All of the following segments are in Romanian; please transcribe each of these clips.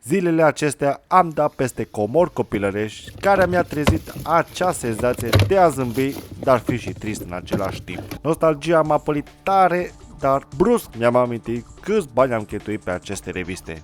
Zilele acestea am dat peste comori copilărești care mi-a trezit acea senzație de a zâmbi, dar fi și trist în același timp. Nostalgia m-a pălit tare, dar brusc mi-am amintit câți bani am cheltuit pe aceste reviste.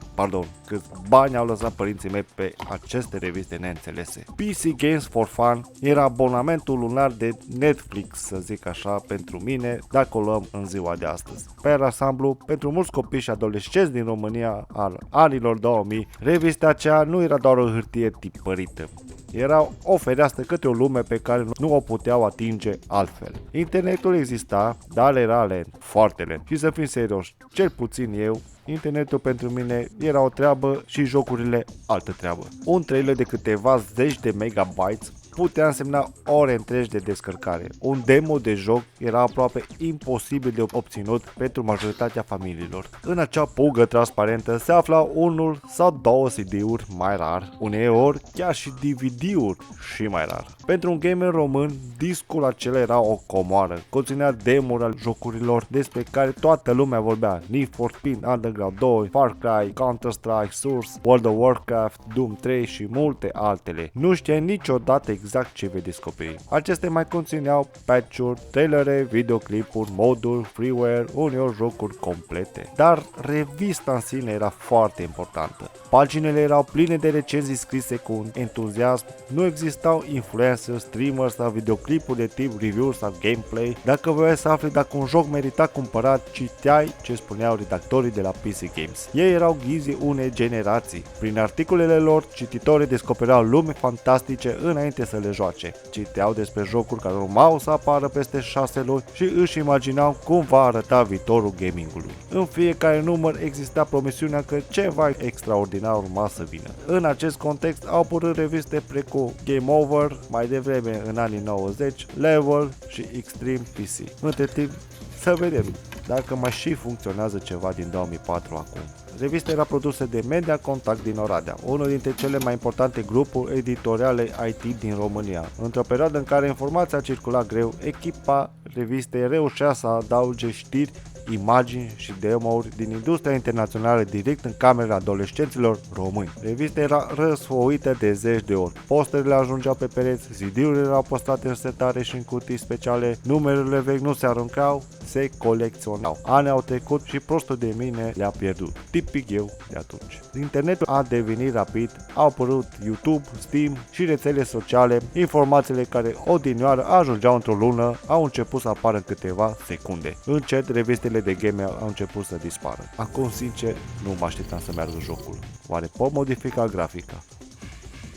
Câți bani au lăsat părinții mei pe aceste reviste neînțelese. PC Games for Fun era abonamentul lunar de Netflix, să zic așa, pentru mine, dacă o luăm în ziua de astăzi. Pe ansamblu, pentru mulți copii și adolescenți din România al anilor 2000, revista aceea nu era doar o hârtie tipărită. Era o fereastră către o lume pe care nu o puteau atinge altfel. Internetul exista, dar era lent, foarte lent. Și să fim serioși, cel puțin eu, internetul pentru mine era o treabă și jocurile altă treabă. Un trailer de câteva zeci de megabytes putea însemna ore întregi de descărcare. Un demo de joc era aproape imposibil de obținut pentru majoritatea familiilor. În acea pugă transparentă se afla unul sau două CD-uri mai rar, uneori chiar și DVD-uri și mai rar. Pentru un gamer român, discul acela era o comoară, conținea demo-uri al jocurilor despre care toată lumea vorbea: Need for Speed Underground 2, Far Cry, Counter-Strike, Source, World of Warcraft, Doom 3 și multe altele. Nu știai niciodată exact ce vei descoperi. Acestea mai conțineau patch-uri, trailere, videoclipuri, moduri, freeware, uneori jocuri complete. Dar revista în sine era foarte importantă. Paginile erau pline de recenzii scrise cu un entuziasm, nu existau influenceri, streamers sau videoclipuri de tip review sau gameplay. Dacă voiai să afli dacă un joc merita cumpărat, citeai ce spuneau redactorii de la PC Games. Ei erau ghizii unei generații. Prin articolele lor, cititorii descopereau lume fantastice înainte să le joace. Citeau despre jocuri care urmau să apară peste 6 luni și își imaginau cum va arăta viitorul gamingului. În fiecare număr exista promisiunea că ceva extraordinar urma să vină. În acest context au apărut reviste precum Game Over, mai devreme în anii 90, Level și Extreme PC. Între timp, să vedem dacă mai și funcționează ceva din 2004 acum. Revista era produsă de Media Contact din Oradea, unul dintre cele mai importante grupuri editoriale IT din România. Într-o perioadă în care informația circula greu, echipa revistei reușea să adauge știri, imagini și demo-uri din industria internațională direct în camerele adolescenților români. Revista era răsfoită de zeci de ori. Posterele ajungeau pe pereți, CD-urile erau postate în setare și în cutii speciale, numerele vechi nu se aruncau, se colecționau. Ani au trecut și prostul de mine le-a pierdut. Tipic eu de atunci. Internetul a devenit rapid, au apărut YouTube, Steam și rețele sociale. Informațiile care odinioară ajungeau într-o lună au început să apară în câteva secunde. Încet, revistele de gamer au început să dispară. Acum, sincer, nu mă așteptam să meargă jocul. Oare pot modifica grafica?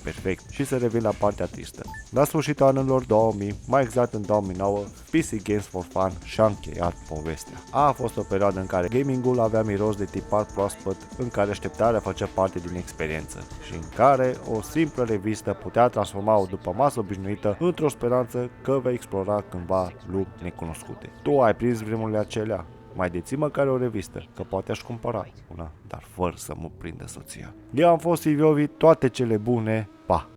Perfect. Și să revin la partea tristă. La sfârșitul anilor 2000, mai exact în 2009, PC Games for Fun și-a încheiat povestea. A fost o perioadă în care gamingul avea miros de tipar proaspăt, în care așteptarea făcea parte din experiență și în care o simplă revistă putea transforma o după masă obișnuită într-o speranță că vei explora cândva lumi necunoscute. Tu ai prins vremurile acelea? Mai deții măcar o revistă, că poate aș cumpăra una, dar fără să mă prindă soția. Eu am fost Silviovi, toate cele bune, pa!